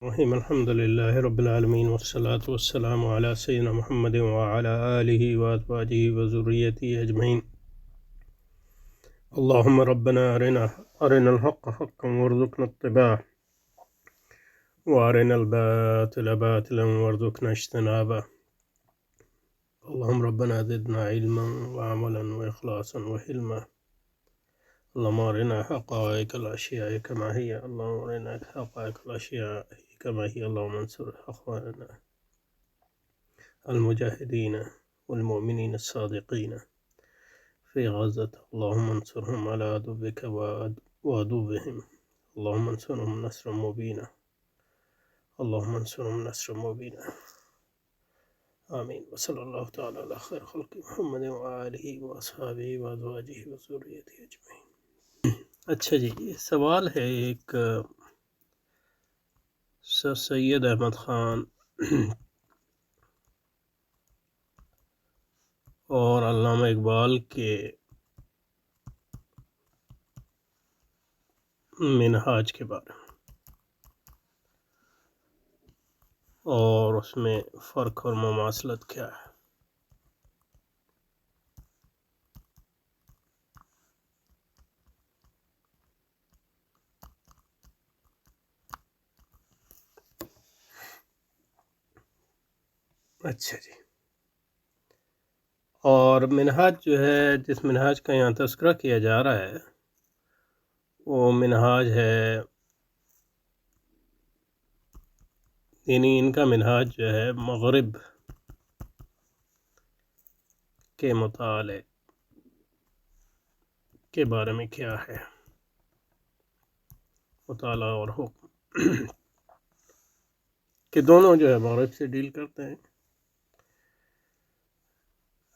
الرحيم الحمد لله رب العالمين والصلاة والسلام على سيدنا محمد وعلى آله وأزواجه وذريته أجمعين. اللهم ربنا أرنا الحق حقا وارزقنا اتباعه وأرنا الباطل باطلا وارزقنا اجتنابه. اللهم ربنا زدنا علما وعملا وإخلاصا وحلما. اللهم أرنا حقائق الأشياء كما هي. اللهم أرنا حقائق الأشياء كما هي. اللهم انصر أخواننا المجاهدين والمؤمنين الصادقين في غزة. اللهم انصرهم على عدوك وعدوهم. اللهم انصرهم نصرا مبينا. اللهم انصرهم نصرا مبينا. آمين. وصلی اللہ تعالی علی خیر خلق محمد وآلہ وأصحابہ وأزواجہ وذریتہ اجمعین. اچھا جی، یہ سوال ہے ایک سر سید احمد خان اور علامہ اقبال کے منہاج کے بارے میں، اور اس میں فرق اور مماثلت کیا ہے. اچھا جی، اور منہاج جو ہے، جس منہاج کا یہاں تذکرہ کیا جا رہا ہے، وہ منہاج ہے، یعنی ان کا منہاج جو ہے مغرب کے مطالعے کے بارے میں کیا ہے، مطالعہ اور حکم کہ دونوں جو ہے مغرب سے ڈیل کرتے ہیں.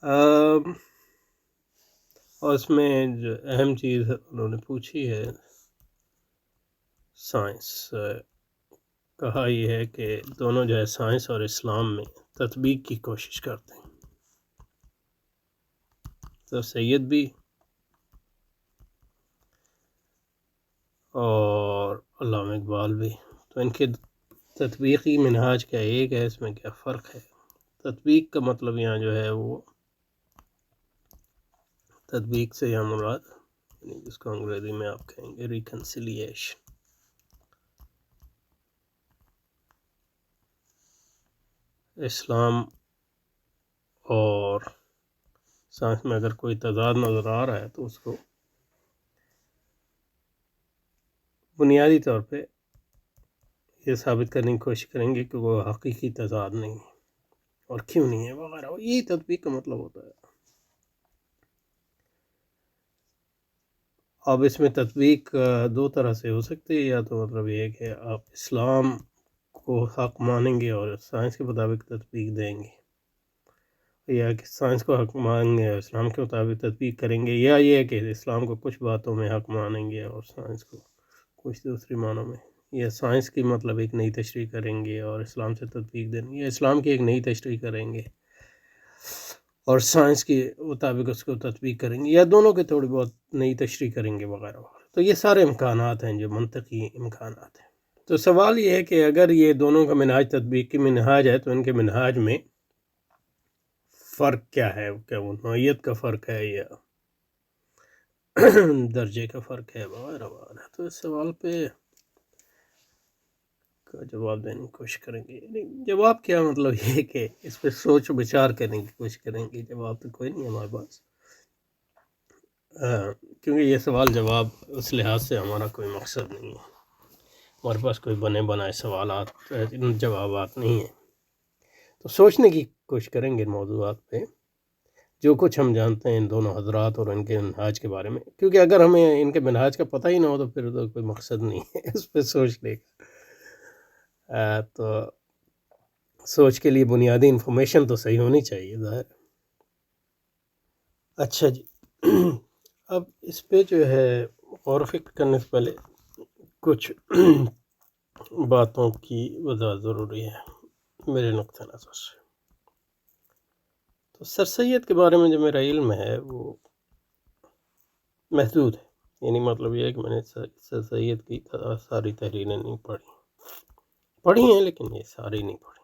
اور اس میں جو اہم چیز انہوں نے پوچھی ہے سائنس. کہا یہ ہے کہ دونوں جو ہے سائنس اور اسلام میں تطبیق کی کوشش کرتے ہیں. تو سید بھی اور علامہ اقبال بھی، تو ان کے تطبیقی منہاج کا ایک ہے، اس میں کیا فرق ہے. تطبیق کا مطلب یہاں جو ہے وہ تطبیق سے یہاں مراد، یعنی جس کو انگریزی میں آپ کہیں گے ریکنسیلیشن. اسلام اور سائنس میں اگر کوئی تضاد نظر آ رہا ہے تو اس کو بنیادی طور پہ یہ ثابت کرنے کی کوشش کریں گے کہ وہ حقیقی تضاد نہیں ہے اور کیوں نہیں ہے وغیرہ. یہی تطبیق کا مطلب ہوتا ہے. اب اس میں تطبیق دو طرح سے ہو سکتی ہے، یا تو مطلب یہ ہے کہ آپ اسلام کو حق مانیں گے اور سائنس کے مطابق تطبیق دیں گے، یا کہ سائنس کو حق مانیں گے اور اسلام کے مطابق تطبیق کریں گے، یا یہ ہے کہ اسلام کو کچھ باتوں میں حق مانیں گے اور سائنس کو کچھ دوسری معنوں میں، یا سائنس کی مطلب ایک نئی تشریح کریں گے اور اسلام سے تطبیق دیں گے، یا اسلام کی ایک نئی تشریح کریں گے اور سائنس کے مطابق اس کو تطبیق کریں گے، یا دونوں کے تھوڑی بہت نئی تشریح کریں گے وغیرہ وغیرہ. تو یہ سارے امکانات ہیں جو منطقی امکانات ہیں. تو سوال یہ ہے کہ اگر یہ دونوں کا منہاج تطبیقی منہاج ہے تو ان کے منہاج میں فرق کیا ہے؟ کیا وہ نوعیت کا فرق ہے یا درجے کا فرق ہے وغیرہ وغیرہ. تو اس سوال پہ کا جواب دینے کی کوشش کریں گے. جواب کیا مطلب یہ کہ اس پہ سوچ و بچار کرنے کی کوشش کریں گے. جواب تو کوئی نہیں ہے ہمارے پاس، کیونکہ یہ سوال جواب اس لحاظ سے ہمارا کوئی مقصد نہیں ہے. ہمارے پاس کوئی بنے بنائے سوالات جوابات نہیں ہیں. تو سوچنے کی کوشش کریں گے ان موضوعات پہ، جو کچھ ہم جانتے ہیں ان دونوں حضرات اور ان کے منہاج کے بارے میں. کیونکہ اگر ہمیں ان کے منہاج کا پتہ ہی نہ ہو تو پھر تو کوئی مقصد نہیں ہے اس پہ سوچنے کا. تو سوچ کے لیے بنیادی انفارمیشن تو صحیح ہونی چاہیے ظاہر. اچھا جی، اب اس پہ جو ہے غور و فکر کرنے سے پہلے کچھ باتوں کی وضاحت ضروری ہے میرے نقطہ نظر سے. تو سر سید کے بارے میں جو میرا علم ہے وہ محدود ہے. یعنی مطلب یہ ہے کہ میں نے سر سید کی ساری تحریریں نہیں پڑھی. پڑھی ہیں لیکن یہ ساری نہیں پڑھی.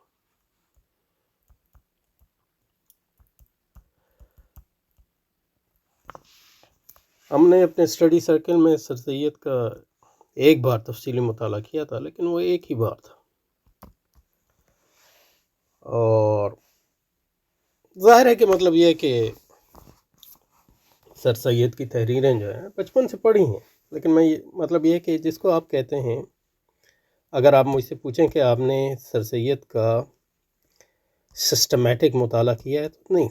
ہم نے اپنے اسٹڈی سرکل میں سر سید کا ایک بار تفصیلی مطالعہ کیا تھا، لیکن وہ ایک ہی بار تھا. اور ظاہر ہے کہ مطلب یہ کہ سر سید کی تحریریں جو ہیں بچپن سے پڑھی ہیں، لیکن میں مطلب یہ کہ جس کو آپ کہتے ہیں، اگر آپ مجھ سے پوچھیں کہ آپ نے سر سید کا سسٹمیٹک مطالعہ کیا ہے تو نہیں.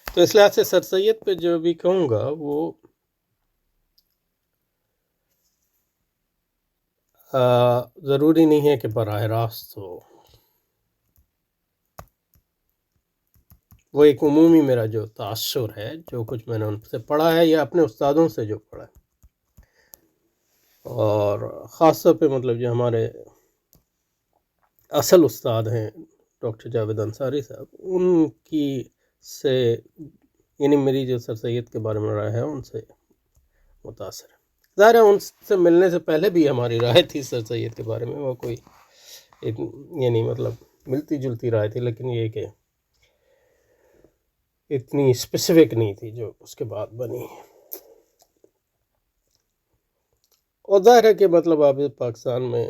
تو اس لحاظ سے سر سید پہ جو بھی کہوں گا وہ ضروری نہیں ہے کہ براہ راست ہو. وہ ایک عمومی میرا جو تاثر ہے، جو کچھ میں نے ان سے پڑھا ہے یا اپنے استادوں سے جو پڑھا ہے، اور خاص طور پہ مطلب جو ہمارے اصل استاد ہیں ڈاکٹر جاوید انصاری صاحب، ان کی سے یعنی میری جو سر سید کے بارے میں رائے ہے ان سے متاثر ہے. ظاہر ہے ان سے ملنے سے پہلے بھی ہماری رائے تھی سر سید کے بارے میں، وہ کوئی یعنی مطلب ملتی جلتی رائے تھی، لیکن یہ کہ اتنی اسپیسیفک نہیں تھی جو اس کے بعد بنی. اور ظاہر ہے کہ مطلب آپ پاکستان میں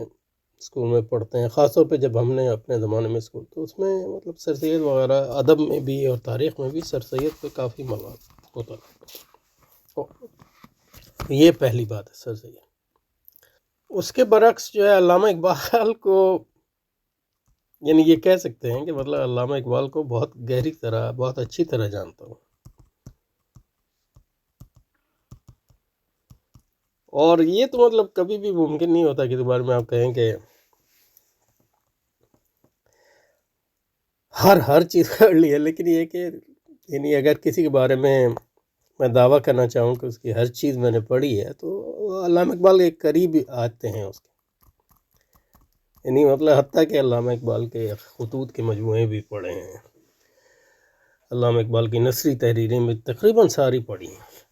اسکول میں پڑھتے ہیں، خاص طور پہ جب ہم نے اپنے زمانے میں اسکول، تو اس میں مطلب سر سید وغیرہ ادب میں بھی اور تاریخ میں بھی سر سید پہ کافی مواد ہوتا تھا. یہ پہلی بات ہے سر سید. اس کے برعکس جو ہے علامہ اقبال کو، یعنی یہ کہہ سکتے ہیں کہ مطلب علامہ اقبال کو بہت گہری طرح، بہت اچھی طرح جانتا ہوں. اور یہ تو مطلب کبھی بھی ممکن نہیں ہوتا کہ دوبارہ میں آپ کہیں کہ ہر چیز کر لی ہے، لیکن یہ کہ یعنی اگر کسی کے بارے میں دعویٰ کرنا چاہوں کہ اس کی ہر چیز میں نے پڑھی ہے، تو علامہ اقبال کے قریب آتے ہیں اس کے. یعنی مطلب حتیٰ کہ علامہ اقبال کے خطوط کے مجموعے بھی پڑھے ہیں، علامہ اقبال کی نثری تحریریں میں تقریباً ساری پڑھی ہیں.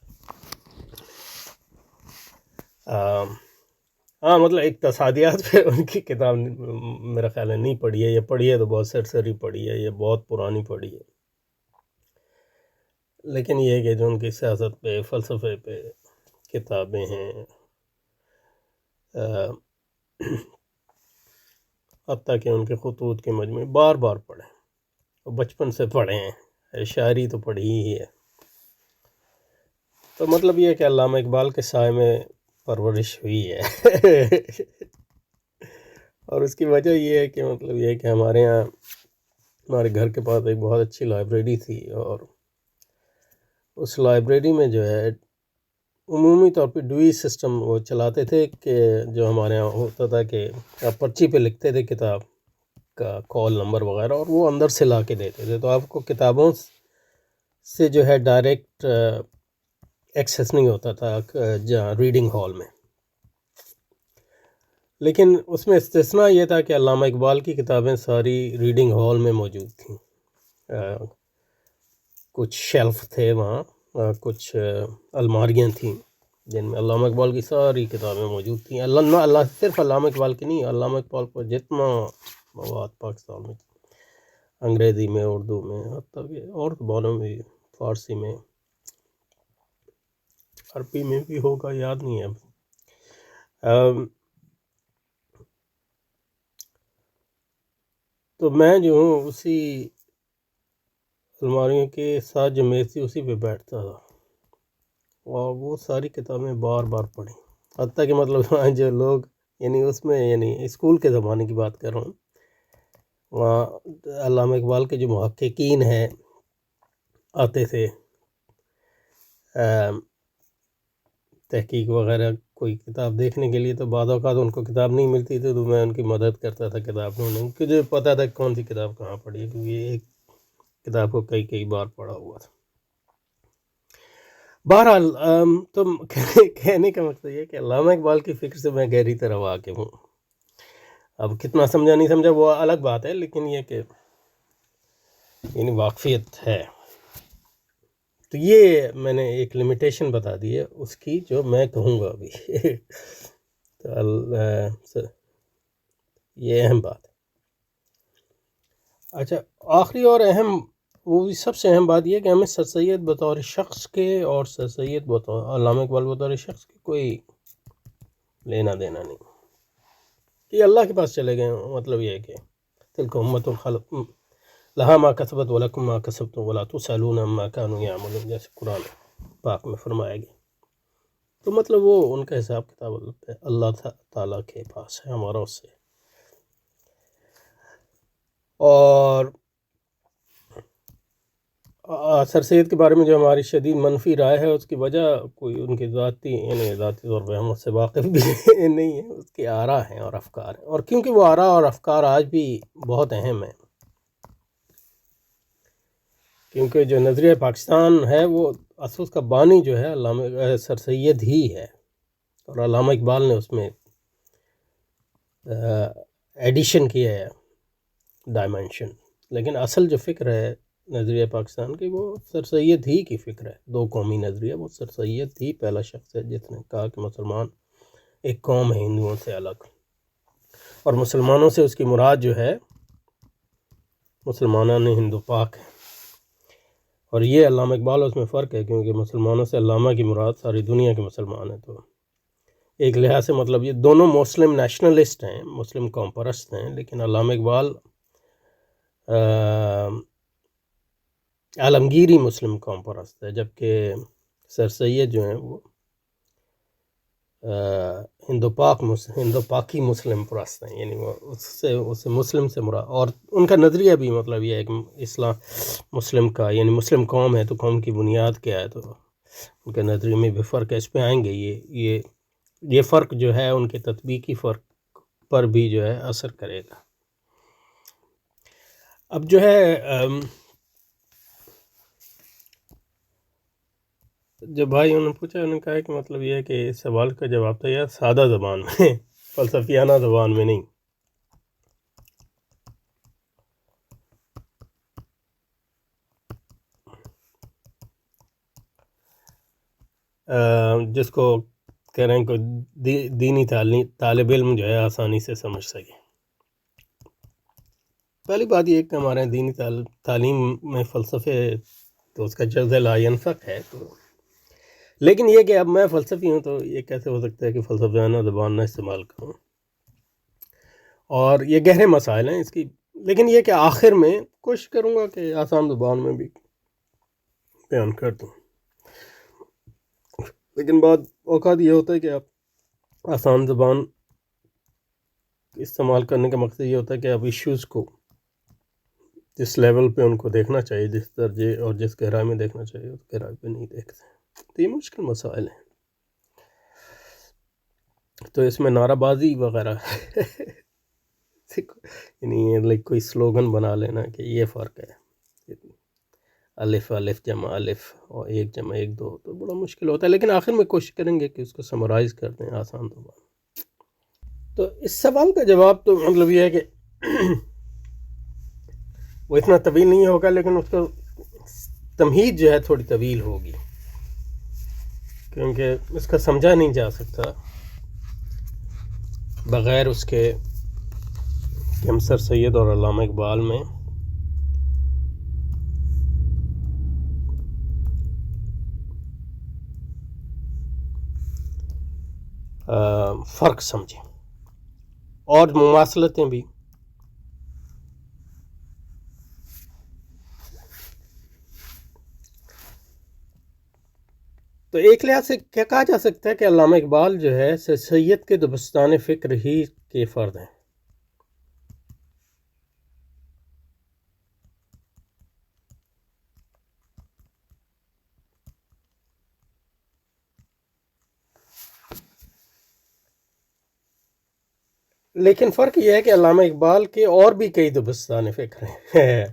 ہاں مطلب اقتصادیات پہ ان کی کتاب میرا خیال ہے نہیں پڑھی ہے، یا پڑھی ہے تو بہت سرسری پڑھی ہے، یا بہت پرانی پڑھی ہے. لیکن یہ کہ جو ان کی سیاست پہ، فلسفے پہ کتابیں ہیں، حتیٰ کہ ان کے خطوط کے مجموعے بار بار پڑھے، اور بچپن سے پڑھے ہیں، شاعری تو پڑھی ہی ہے. تو مطلب یہ کہ علامہ اقبال کے سائے میں پرورش ہوئی ہے. اور اس کی وجہ یہ ہے کہ مطلب یہ کہ ہمارے یہاں، ہمارے گھر کے پاس ایک بہت اچھی لائبریری تھی، اور اس لائبریری میں جو ہے عمومی طور پہ ڈوئی سسٹم وہ چلاتے تھے کہ جو ہمارے یہاں ہوتا تھا کہ آپ پرچی پہ لکھتے تھے کتاب کا کال نمبر وغیرہ، اور وہ اندر سے لا کے دیتے تھے، تو آپ کو کتابوں سے جو ہے ڈائریکٹ ایکسیس نہیں ہوتا تھا جہاں ریڈنگ ہال میں. لیکن اس میں استثناء یہ تھا کہ علامہ اقبال کی کتابیں ساری ریڈنگ ہال میں موجود تھیں. کچھ شیلف تھے وہاں، کچھ الماریاں تھیں جن میں علامہ اقبال کی ساری کتابیں موجود تھیں. اللہ صرف علامہ اقبال کی نہیں، علامہ اقبال کو جتنا مواد پاکستان میں، انگریزی میں، اردو میں، حتیٰ کہ اور زبانوں میں، فارسی میں، عربی میں بھی ہوگا، یاد نہیں ہے. تو میں جو ہوں اسی الماریوں کے ساتھ جو میز تھی اسی پہ بیٹھتا تھا، اور وہ ساری کتابیں بار بار پڑھیں. حتیٰ کہ مطلب وہاں جو لوگ، یعنی اس میں، یعنی اسکول کے زمانے کی بات کر رہا ہوں، وہاں علامہ اقبال کے جو محققین ہیں آتے تھے تحقیق وغیرہ کوئی کتاب دیکھنے کے لیے، تو بعض اوقات ان کو کتاب نہیں ملتی تھی، تو میں ان کی مدد کرتا تھا کتاب ڈھونڈنے میں، کیونکہ مجھے پتہ تھا کون سی کتاب کہاں پڑھی ہے، کیونکہ ایک کتاب کو کئی بار پڑھا ہوا تھا. بہرحال تو کہنے کا مقصد یہ کہ علامہ اقبال کی فکر سے میں گہری طرح واقف ہوں. اب کتنا سمجھا نہیں سمجھا وہ الگ بات ہے، لیکن یہ کہ یعنی واقفیت ہے. تو یہ میں نے ایک لمیٹیشن بتا دی ہے اس کی جو میں کہوں گا ابھی تو یہ اہم بات ہے۔ اچھا، آخری اور اہم، وہ بھی سب سے اہم بات یہ کہ ہمیں سر سید بطور شخص کے اور سر سید بطور علامہ اقبال بطور شخص کے کوئی لینا دینا نہیں، یہ اللہ کے پاس چلے گئے۔ مطلب یہ ہے کہ تلک امت خلق لہا ما کسبت ولکم ما کسبتم ولا تسألون عما کانوا یعملون، جیسے قرآن پاک میں فرمایا گیا۔ تو مطلب وہ ان کا حساب کتاب اللہ تعالیٰ کے پاس ہے، ہمارا اس سے۔ اور سر سید کے بارے میں جو ہماری شدید منفی رائے ہے، اس کی وجہ کوئی ان کی ذاتی طور پہ ہم اس سے واقف بھی نہیں ہے، اس کے آراء ہیں اور افکار ہیں، اور کیونکہ وہ آراء اور افکار آج بھی بہت اہم ہیں، کیونکہ جو نظریہ پاکستان ہے وہ اصل اس کا بانی جو ہے علامہ سر سید ہی ہے، اور علامہ اقبال نے اس میں ایڈیشن کیا ہے ڈائمینشن، لیکن اصل جو فکر ہے نظریہ پاکستان کی وہ سر سید ہی کی فکر ہے۔ دو قومی نظریہ، وہ سر سید ہی پہلا شخص ہے جس نے کہا کہ مسلمان ایک قوم ہے ہندوؤں سے الگ، اور مسلمانوں سے اس کی مراد جو ہے مسلمانان ہندو پاک ہے۔ اور یہ علامہ اقبال اس میں فرق ہے، کیونکہ مسلمانوں سے علامہ کی مراد ساری دنیا کے مسلمان ہیں، تو ایک لحاظ سے مطلب یہ دونوں مسلم نیشنلسٹ ہیں، مسلم قوم پرست ہیں، لیکن علامہ اقبال عالمگیری مسلم قوم پرست ہے، جبکہ سر سید جو ہیں وہ ہندو پاکی مسلم پرست ہیں، یعنی وہ اس سے مسلم سے مراد، اور ان کا نظریہ بھی مطلب یہ ہے کہ اسلام مسلم کا، یعنی مسلم قوم ہے تو قوم کی بنیاد کیا ہے، تو ان کے نظریے میں بھی فرق ہے، اس پہ آئیں گے۔ یہ فرق جو ہے ان کے تطبیقی فرق پر بھی جو ہے اثر کرے گا۔ اب جو ہے جب بھائی انہوں نے پوچھا، انہوں نے کہا کہ مطلب یہ ہے کہ اس سوال کا جواب تو یار سادہ زبان میں فلسفیانہ زبان میں نہیں۔ جس کو کہہ رہے ہیں کہ دینی طالب علم جو ہے آسانی سے سمجھ سکے۔ پہلی بات یہ ہے کہ ہمارے دینی تعلیم میں فلسفے تو اس کا جز لا ینفق ہے، تو لیکن یہ کہ اب میں فلسفی ہوں تو یہ کیسے ہو سکتا ہے کہ فلسفیانہ زبان نہ استعمال کروں، اور یہ گہرے مسائل ہیں اس کی، لیکن یہ کہ آخر میں کوشش کروں گا کہ آسان زبان میں بھی بیان کر دوں۔ لیکن بعض اوقات یہ ہوتا ہے کہ آپ آسان زبان استعمال کرنے کا مقصد یہ ہوتا ہے کہ آپ ایشوز کو جس لیول پہ ان کو دیکھنا چاہیے، جس درجے اور جس گہرائی میں دیکھنا چاہیے اس گہرائی پہ نہیں دیکھتے، تو یہ مشکل مسائل ہیں۔ تو اس میں نعرہ بازی وغیرہ یعنی کوئی سلوگن بنا لینا کہ یہ فرق ہے، الف جمع الف اور ایک جمع ایک دو، تو بڑا مشکل ہوتا ہے، لیکن آخر میں کوشش کریں گے کہ اس کو سمرائز کر دیں آسان زبان۔ تو اس سوال کا جواب تو مطلب یہ ہے کہ وہ اتنا طویل نہیں ہوگا، لیکن اس کو تمہید جو ہے تھوڑی طویل ہوگی، کیونکہ اس کا سمجھا نہیں جا سکتا بغیر اس کے کہ ہم سر سید اور علامہ اقبال میں فرق سمجھیں، اور مماثلتیں بھی۔ تو ایک لحاظ سے کیا کہا جا سکتا ہے کہ علامہ اقبال جو ہے سر سید کے دبستان فکر ہی کے فرد ہیں، لیکن فرق یہ ہے کہ علامہ اقبال کے اور بھی کئی دبستان فکر ہیں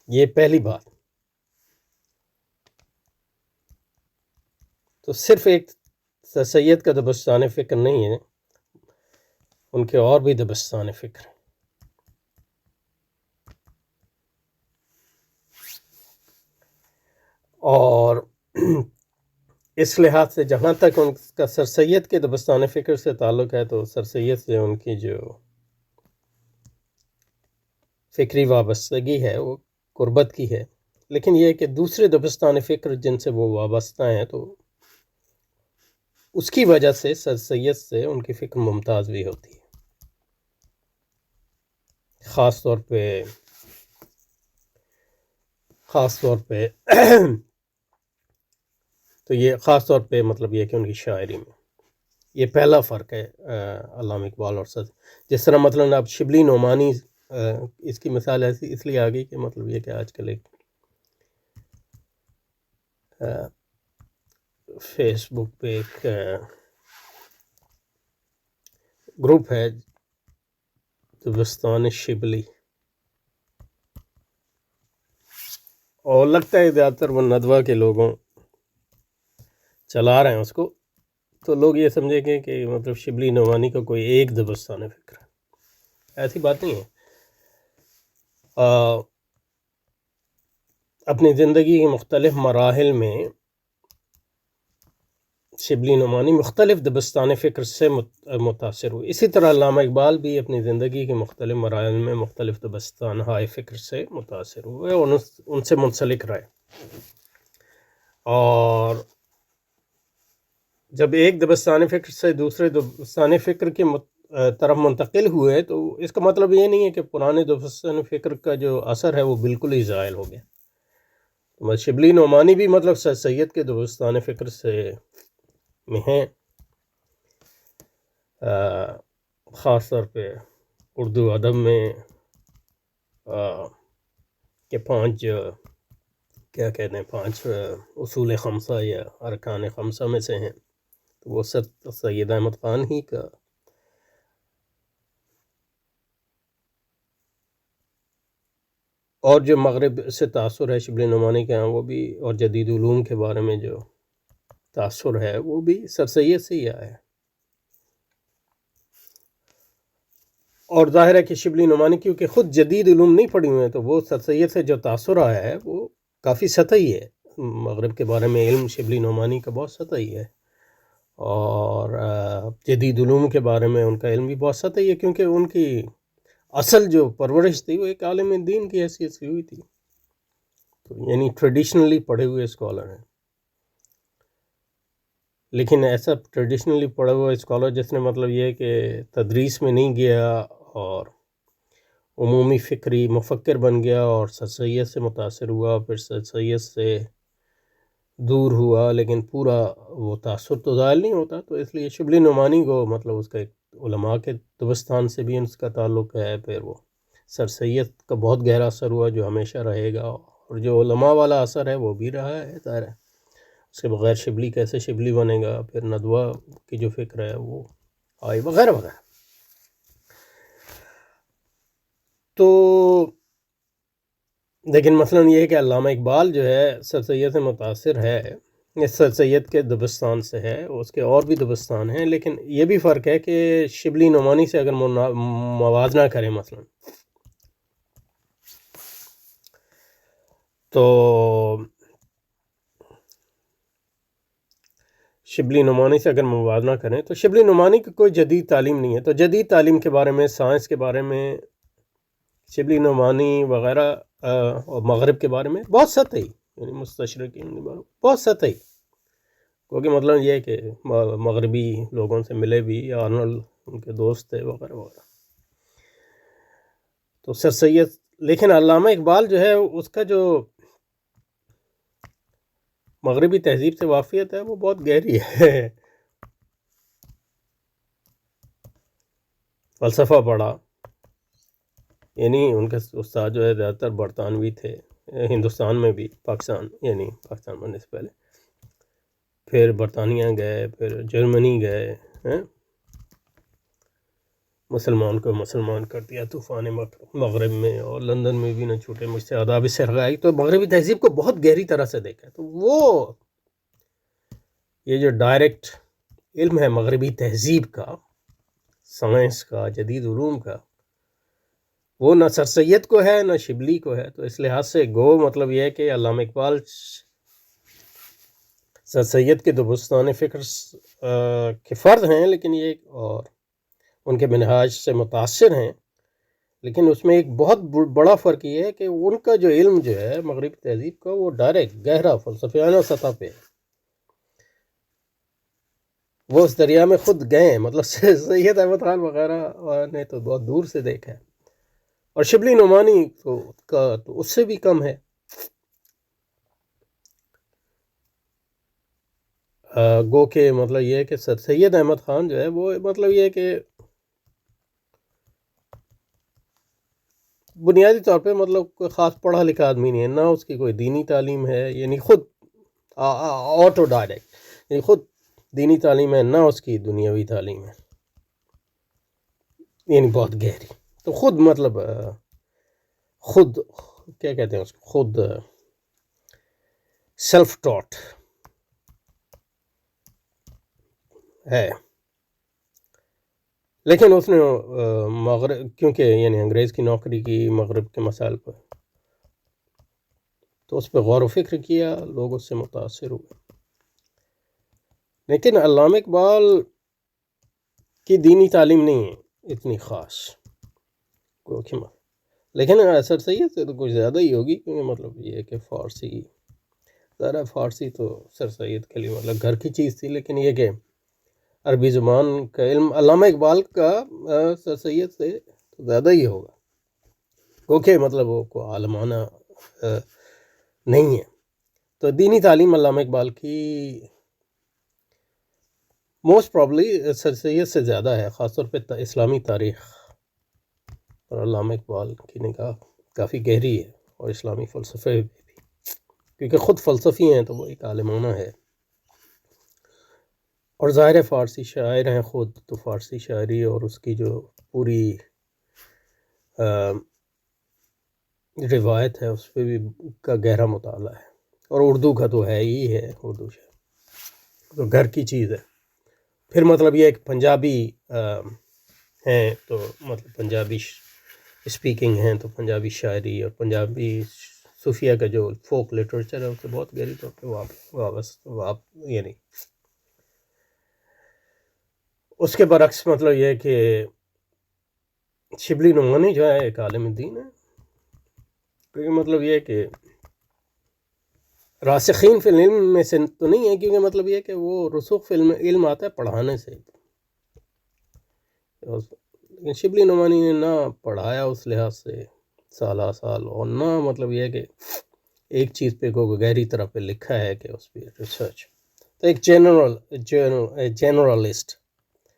یہ پہلی بات۔ تو صرف ایک سر سید کا دبستان فکر نہیں ہے، ان کے اور بھی دبستان فکر ہیں۔ اور اس لحاظ سے جہاں تک ان کا سر سید کے دبستان فکر سے تعلق ہے تو سر سید سے ان کی جو فکری وابستگی ہے وہ قربت کی ہے، لیکن یہ کہ دوسرے دبستان فکر جن سے وہ وابستہ ہیں تو اس کی وجہ سے سر سید سے ان کی فکر ممتاز بھی ہوتی ہے، خاص طور پہ تو یہ خاص طور پہ مطلب یہ کہ ان کی شاعری میں یہ پہلا فرق ہے علامہ اقبال اور سر. جس طرح مثلاً اب شبلی نعمانی اس کی مثال ایسی اس لیے آ گئی کہ مطلب یہ کہ آج کل ایک فیس بک پہ ایک گروپ ہے دبستان شبلی، اور لگتا ہے زیادہ تر وہ ندوہ کے لوگوں چلا رہے ہیں اس کو، تو لوگ یہ سمجھیں گے کہ مطلب شبلی نعمانی کا کوئی ایک دبستان فکر ہے. ایسی بات نہیں ہے. اپنی زندگی کے مختلف مراحل میں شبلی نعمانی مختلف دبستان فکر سے متاثر ہوئے، اسی طرح علامہ اقبال بھی اپنی زندگی کے مختلف مراحل میں مختلف دبستان ہائے فکر سے متاثر ہوئے اور ان سے منسلک رہے. اور جب ایک دبستان فکر سے دوسرے دبستان فکر کی طرف منتقل ہوئے تو اس کا مطلب یہ نہیں ہے کہ پرانے دبستان فکر کا جو اثر ہے وہ بالکل ہی زائل ہو گیا. شبلی نعمانی بھی مطلب سر سید کے دبستان فکر سے میں ہیں، خاص طور پہ اردو ادب میں کہ 5 کیا کہتے ہیں 5 اصول خمسہ یا ارکان خمسہ میں سے ہیں، تو وہ سید احمد خان ہی کا اور جو مغرب سے تاثر ہے شبلی نعمانی کے ہاں وہ بھی، اور جدید علوم کے بارے میں جو تاثر ہے وہ بھی سر سید سے ہی آیا ہے. اور ظاہر ہے کہ شبلی نعمانی کیونکہ خود جدید علوم نہیں پڑھی ہوئے ہیں تو وہ سر سید سے جو تاثر آیا ہے وہ کافی سطحی ہے. مغرب کے بارے میں علم شبلی نعمانی کا بہت سطحی ہے، اور جدید علوم کے بارے میں ان کا علم بھی بہت سطحی ہے، کیونکہ ان کی اصل جو پرورش تھی وہ ایک عالم دین کی حیثیت سے ہوئی تھی، تو یعنی ٹریڈیشنلی پڑھے ہوئے اسکالر ہیں. لیکن ایسا ٹریڈیشنلی پڑھا ہوا اسکالر جس نے مطلب یہ کہ تدریس میں نہیں گیا اور عمومی فکری مفکر بن گیا اور سر سید سے متاثر ہوا، پھر سر سید سے دور ہوا، لیکن پورا وہ تاثر تو زائل نہیں ہوتا. تو اس لیے شبلی نعمانی کو مطلب اس کا ایک علماء کے دبستان سے بھی اس کا تعلق ہے، پھر وہ سر سید کا بہت گہرا اثر ہوا جو ہمیشہ رہے گا، اور جو علماء والا اثر ہے وہ بھی رہا ہے. ظاہر ہے اس کے بغیر شبلی کیسے شبلی بنے گا، پھر ندوہ کی جو فکر ہے وہ آئی وغیرہ وغیرہ. تو لیکن مثلا یہ ہے کہ علامہ اقبال جو ہے سر سید سے متاثر ہے، اس سر سید کے دبستان سے ہے، اس کے اور بھی دبستان ہیں، لیکن یہ بھی فرق ہے کہ شبلی نعمانی سے اگر موازنہ کریں مثلا تو شبلی نعمانی سے اگر موازنہ کریں تو شبلی نعمانی کی کوئی جدید تعلیم نہیں ہے. تو جدید تعلیم کے بارے میں، سائنس کے بارے میں شبلی نعمانی وغیرہ اور مغرب کے بارے میں بہت سطحی، یعنی مستشرقین کے بارے میں بہت سطحی، کیونکہ مطلب یہ ہے کہ مغربی لوگوں سے ملے بھی، آرنولڈ ان کے دوست تھے وغیرہ وغیرہ. تو سر سید، لیکن علامہ اقبال جو ہے اس کا جو مغربی تہذیب سے واقفیت ہے وہ بہت گہری ہے. فلسفہ پڑھا، یعنی ان کے استاد جو ہے زیادہ تر برطانوی تھے، ہندوستان میں بھی، پاکستان یعنی پاکستان بننے سے پہلے، پھر برطانیہ گئے، پھر جرمنی گئے، مسلمان کو مسلمان کر دیا طوفان مغرب میں، اور لندن میں بھی نہ چھوٹے مجھ سے آداب سرگائی. تو مغربی تہذیب کو بہت گہری طرح سے دیکھا. تو وہ یہ جو ڈائریکٹ علم ہے مغربی تہذیب کا، سائنس کا، جدید علوم کا، وہ نہ سر سید کو ہے نہ شبلی کو ہے. تو اس لحاظ سے گو مطلب یہ ہے کہ علامہ اقبال سر سید کے تو بستان فکر کے فرد ہیں، لیکن یہ اور ان کے منہاج سے متاثر ہیں، لیکن اس میں ایک بہت بڑا فرق یہ ہے کہ ان کا جو علم جو ہے مغربی تہذیب کا، وہ ڈائریکٹ گہرا فلسفیانہ سطح پہ، وہ اس دریا میں خود گئے ہیں، مطلب سید احمد خان وغیرہ نے تو بہت دور سے دیکھا ہے، اور شبلی نعمانی کا تو اس سے بھی کم ہے۔ گو کہ مطلب یہ ہے کہ سر سید احمد خان جو ہے وہ مطلب یہ ہے کہ بنیادی طور پہ مطلب کوئی خاص پڑھا لکھا آدمی نہیں ہے، نہ اس کی کوئی دینی تعلیم ہے، یعنی خود آٹو ڈائریکٹ، یعنی خود دینی تعلیم ہے، نہ اس کی دنیاوی تعلیم ہے، یعنی بہت گہری، تو خود مطلب خود کیا کہتے ہیں اس کو، خود سیلف ٹاٹ ہے، لیکن اس نے مغرب، کیونکہ یعنی انگریز کی نوکری کی مغرب کے مسائل پر، تو اس پہ غور و فکر کیا، لوگ اس سے متاثر ہوئے۔ لیکن علامہ اقبال کی دینی تعلیم نہیں ہے اتنی خاص، لیکن سر سید سے تو کچھ زیادہ ہی ہوگی، کیونکہ مطلب یہ ہے کہ فارسی، ذرا فارسی تو سر سید کے لیے مطلب گھر کی چیز تھی، لیکن یہ کہ عربی زبان کا علم علامہ اقبال کا سر سید سے زیادہ ہی ہوگا، کیونکہ مطلب وہ کو عالمانہ نہیں ہے۔ تو دینی تعلیم علامہ اقبال کی موسٹ پرابلی سر سید سے زیادہ ہے، خاص طور پہ اسلامی تاریخ اور علامہ اقبال کی نگاہ کافی گہری ہے، اور اسلامی فلسفے بھی، کیونکہ خود فلسفی ہیں تو وہ ایک عالمانہ ہے، اور ظاہر فارسی شاعر ہیں خود، تو فارسی شاعری اور اس کی جو پوری روایت ہے اس پہ بھی کا گہرا مطالعہ ہے، اور اردو کا تو ہے ہی ہے، اردو شاعر تو گھر کی چیز ہے۔ پھر مطلب یہ ایک پنجابی ہیں، تو مطلب پنجابی اسپیکنگ ہیں، تو پنجابی شاعری اور پنجابی صوفیہ کا جو فوک لٹریچر ہے اس سے بہت گہری طور پہ یعنی اس کے برعکس مطلب یہ ہے کہ شبلی نعمانی جو ہے ایک عالم دین ہے، کیونکہ مطلب یہ ہے کہ راسخین فی العلم میں سے تو نہیں ہے، کیونکہ مطلب یہ ہے کہ وہ رسوخ فی علم آتا ہے پڑھانے سے، لیکن شبلی نعمانی نے نہ پڑھایا اس لحاظ سے سالہ سال، اور نہ مطلب یہ ہے کہ ایک چیز پہ کو گہری طرح پہ لکھا ہے کہ اس پہ ریسرچ، تو ایک جنرلسٹ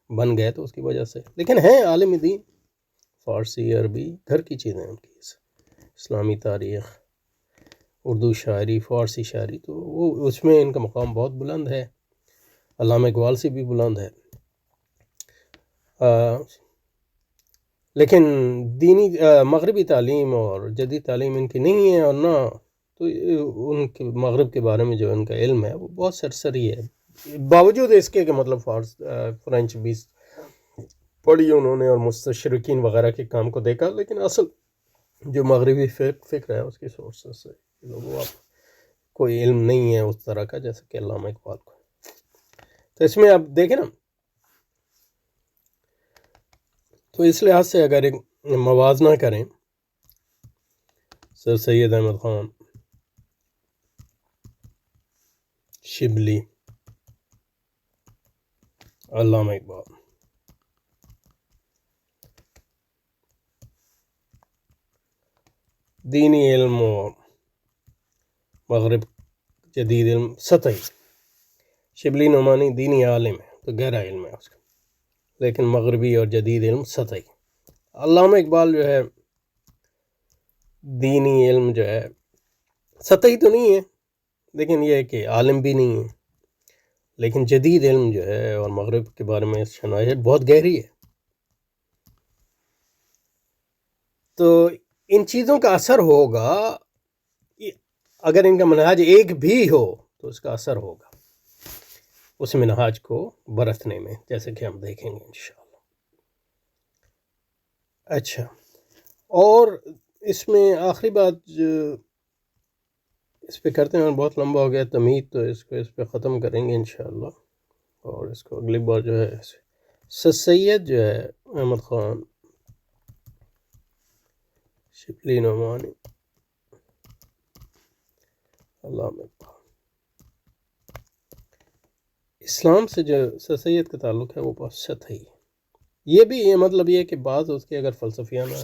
بن گئے تو اس کی وجہ سے، لیکن ہیں عالم دین، فارسی عربی گھر کی چیزیں ان کی، اسلامی تاریخ، اردو شاعری، فارسی شاعری، تو وہ اس میں ان کا مقام بہت بلند ہے، علامہ اقبال سے بھی بلند ہے، لیکن دینی مغربی تعلیم اور جدید تعلیم ان کی نہیں ہے، اور نہ تو ان کے مغرب کے بارے میں جو ان کا علم ہے وہ بہت سرسری ہے، باوجود اس کے کہ مطلب فرینچ بھی پڑھی انہوں نے اور مستشرقین وغیرہ کے کام کو دیکھا، لیکن اصل جو مغربی فکر ہے اس کی سورسز سے لوگوں آپ کوئی علم نہیں ہے اس طرح کا جیسا کہ علامہ اقبال کو۔ تو اس میں آپ دیکھیں نا، تو اس لحاظ سے اگر ایک موازنہ کریں، سر سید احمد خان، شبلی، علامہ اقبال، دینی علم اور مغرب جدید علم سطحی، شبلی نعمانی دینی عالم ہے تو گہرا علم ہے اس کا، لیکن مغربی اور جدید علم سطحی، علامہ اقبال جو ہے دینی علم جو ہے سطحی تو نہیں ہے، لیکن یہ ہے کہ عالم بھی نہیں ہے، لیکن جدید علم جو ہے اور مغرب کے بارے میں شناخت بہت گہری ہے، تو ان چیزوں کا اثر ہوگا، اگر ان کا منہاج ایک بھی ہو تو اس کا اثر ہوگا اس منہاج کو برتنے میں، جیسے کہ ہم دیکھیں گے انشاءاللہ۔ اچھا، اور اس میں آخری بات اس پہ کرتے ہیں، اور بہت لمبا ہو گیا تمہید، تو اس پہ ختم کریں گے انشاءاللہ. اور اس کو اگلی بار جو ہے سر سید جو ہے احمد خان شبلی نعمانی علامہ اسلام سے جو سر سید کا تعلق ہے وہ بہت سطحی ہے. یہ بھی یہ مطلب یہ کہ بعض اس کے اگر فلسفیانہ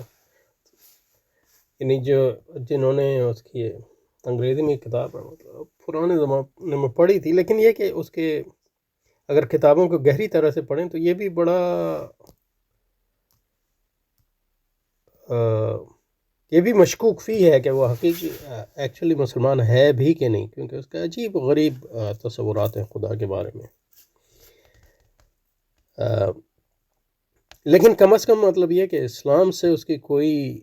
یعنی جنہوں نے اس کی انگریزی میں کتاب ہے مطلب پرانے زمانے میں پڑھی تھی، لیکن یہ کہ اس کے اگر کتابوں کو گہری طرح سے پڑھیں تو یہ بھی بڑا یہ بھی مشکوک فی ہے کہ وہ حقیقی ایکچولی مسلمان ہے بھی کہ نہیں، کیونکہ اس کا عجیب غریب تصورات ہیں خدا کے بارے میں. لیکن کم از کم مطلب یہ کہ اسلام سے اس کی کوئی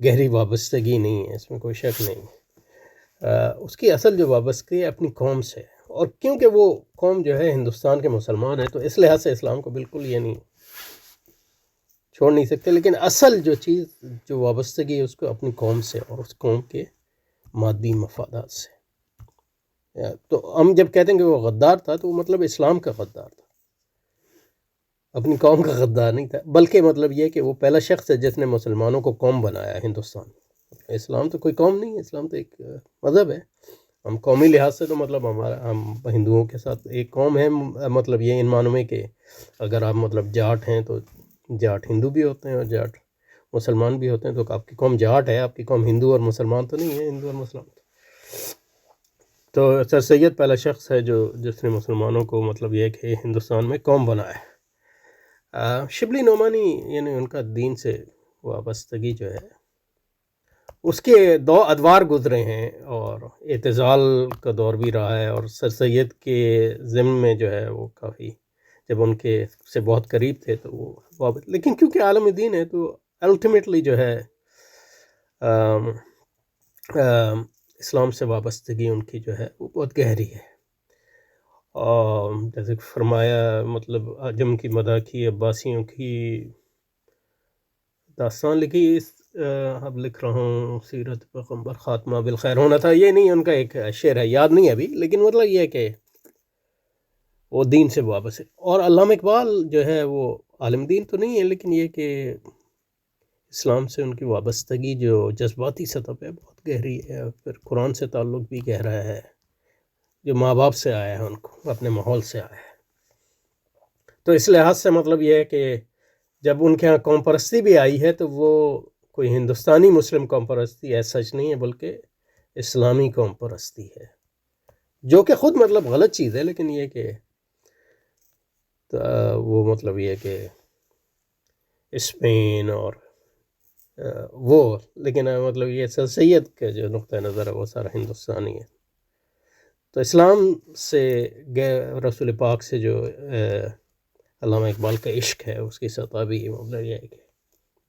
گہری وابستگی نہیں ہے، اس میں کوئی شک نہیں. اس کی اصل جو وابستگی ہے اپنی قوم سے، اور کیونکہ وہ قوم جو ہے ہندوستان کے مسلمان ہیں تو اس لحاظ سے اسلام کو بالکل یہ نہیں چھوڑ نہیں سکتے. لیکن اصل جو چیز جو وابستگی ہے اس کو اپنی قوم سے اور اس قوم کے مادی مفادات سے. تو ہم جب کہتے ہیں کہ وہ غدار تھا تو وہ مطلب اسلام کا غدار تھا، اپنی قوم کا غدار نہیں تھا. بلکہ مطلب یہ کہ وہ پہلا شخص ہے جس نے مسلمانوں کو قوم بنایا ہندوستان. اسلام تو کوئی قوم نہیں ہے، اسلام تو ایک مذہب ہے. ہم قومی لحاظ سے تو مطلب ہم ہندوؤں کے ساتھ ایک قوم ہے، مطلب یہ ان معنوں میں کہ اگر آپ مطلب جاٹ ہیں تو جاٹ ہندو بھی ہوتے ہیں اور جاٹ مسلمان بھی ہوتے ہیں. تو آپ کی قوم جاٹ ہے، آپ کی قوم ہندو اور مسلمان تو نہیں ہے. ہندو اور مسلمان تو سر سید پہلا شخص ہے جس نے مسلمانوں کو مطلب یہ کہ ہندوستان میں قوم بنایا. شبلی نعمانی یعنی ان کا دین سے وابستگی جو ہے اس کے دو ادوار گزرے ہیں، اور اعتزال کا دور بھی رہا ہے. اور سر سید کے ضمن میں جو ہے وہ کافی جب ان کے سے بہت قریب تھے تو وہ لیکن کیونکہ عالم دین ہے تو الٹیمیٹلی جو ہے اسلام سے وابستگی ان کی جو ہے وہ بہت گہری ہے. اور جیسے فرمایا مطلب عجم کی مدح کی، عباسیوں کی داستان لکھی، اب لکھ رہا ہوں سیرت پیغمبر خاتمہ بالخیر ہونا تھا. یہ نہیں ان کا ایک شعر ہے، یاد نہیں ابھی، لیکن مطلب یہ ہے کہ وہ دین سے وابستہ ہے. اور علامہ اقبال جو ہے وہ عالم دین تو نہیں ہے، لیکن یہ کہ اسلام سے ان کی وابستگی جو جذباتی سطح پہ بہت گہری ہے. پھر قرآن سے تعلق بھی گہرا ہے، جو ماں باپ سے آیا ہے، ان کو اپنے ماحول سے آیا ہے. تو اس لحاظ سے مطلب یہ ہے کہ جب ان کے ہاں قوم پرستی بھی آئی ہے تو وہ کوئی ہندوستانی مسلم قوم پرستی ایسا سچ نہیں ہے، بلکہ اسلامی قوم پرستی ہے، جو کہ خود مطلب غلط چیز ہے. لیکن یہ کہ وہ مطلب یہ کہ اسپین اور وہ لیکن مطلب یہ سر سید کا جو نقطہ نظر ہے وہ سارا ہندوستانی ہے. تو اسلام سے رسول پاک سے جو علامہ اقبال کا عشق ہے اس کی سطح بھی مطلب یہ ہے کہ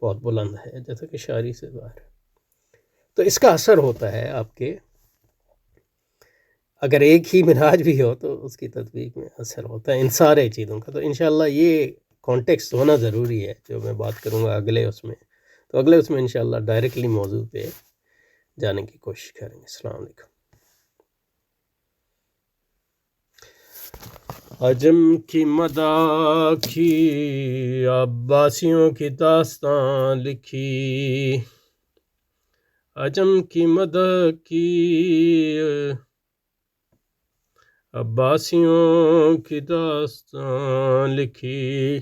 بہت بلند ہے، جیسا کہ شاعری سے ظاہر ہے. تو اس کا اثر ہوتا ہے آپ کے اگر ایک ہی منہاج بھی ہو تو اس کی تطبیق میں اثر ہوتا ہے ان سارے چیزوں کا. تو انشاءاللہ یہ کانٹیکسٹ ہونا ضروری ہے جو میں بات کروں گا اگلے اس میں. تو اگلے اس میں انشاءاللہ ڈائریکٹلی موضوع پہ جانے کی کوشش کریں گے. السلام علیکم. عجم کی مداح کی، عباسیوں کی داستان لکھی، عجم کی مداح کی، عباسیوں کی داستان لکھی.